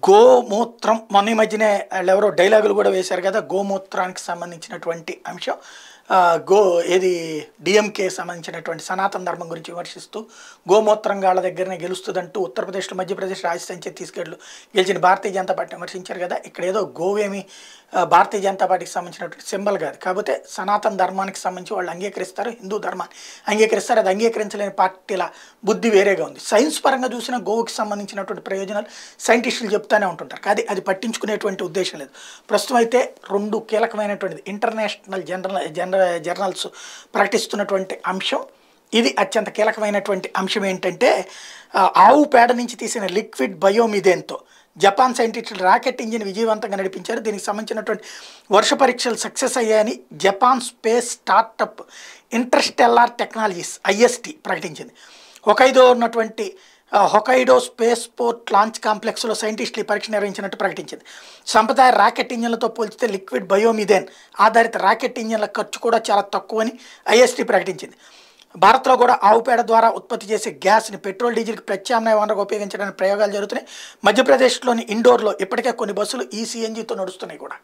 గోమూత్రం మొన్న ఈ మధ్యనే వాళ్ళెవరో డైలాగులు కూడా వేశారు కదా, గోమూత్రానికి సంబంధించినటువంటి అంశం. ఆ, గో ఏది డిఎంకే సంబంధించినటువంటి సనాతన ధర్మం గురించి విమర్శిస్తూ గోమూత్రం గాళ్ళ దగ్గరనే గెలుస్తుందంటూ ఉత్తరప్రదేశ్లో, మధ్యప్రదేశ్, రాజస్థాన్, ఛత్తీస్గఢ్లో గెలిచిన భారతీయ జనతా పార్టీ విమర్శించారు కదా. ఇక్కడ ఏదో గోవేమి భారతీయ జనతా పార్టీకి సంబంధించినటువంటి సింబల్ కాదు, కాకపోతే సనాతన ధర్మానికి సంబంధించి వాళ్ళు అంగీకరిస్తారు, హిందూ ధర్మాన్ని అంగీకరిస్తారు. అది అంగీకరించలేని పార్టీల బుద్ధి వేరేగా ఉంది. సైన్స్ పరంగా చూసిన గోవుకి సంబంధించినటువంటి ప్రయోజనాలు సైంటిస్టులు చెప్తానే ఉంటుంటారు, కానీ అది పట్టించుకునేటువంటి ఉద్దేశం లేదు. ప్రస్తుతం అయితే రెండు కీలకమైనటువంటిది ఇంటర్నేషనల్ జర్నల్స్ ప్రకటిస్తున్నటువంటి అంశం. ఇది అత్యంత కీలకమైనటువంటి అంశం ఏంటంటే, ఆవు పేడ నుంచి తీసిన లిక్విడ్ బయోమిథేన్తో జపాన్ సైంటిస్టులు రాకెట్ ఇంజిన్ విజయవంతంగా నడిపించారు. దీనికి సంబంధించినటువంటి వర్ష పరీక్షలు సక్సెస్ అయ్యాయని Japan space startup Interstellar technologies IST ప్రకటించింది. హొకైడో ఉన్నటువంటి హొకైడో స్పేస్ పోర్ట్ లాంచ్ కాంప్లెక్స్లో సైంటిస్టులు ఈ పరీక్ష నిర్వహించినట్టు ప్రకటించింది. సంప్రదాయ రాకెట్ ఇంజిన్లతో పోల్చితే లిక్విడ్ బయోమిథేన్ ఆధారిత రాకెట్ ఇంజిన్ల ఖర్చు కూడా చాలా తక్కువని ఐఎస్టీ ప్రకటించింది. భారత్లో కూడా ఆవు పేడ ద్వారా ఉత్పత్తి చేసే గ్యాస్ని పెట్రోల్, డీజిల్కి ప్రత్యామ్నాయ వనరుగా ఉపయోగించడానికి ప్రయోగాలు జరుగుతున్నాయి. మధ్యప్రదేశ్లోని ఇండోర్లో ఇప్పటికే కొన్ని బస్సులు ఈ సిఎన్జితో నడుస్తున్నాయి కూడా.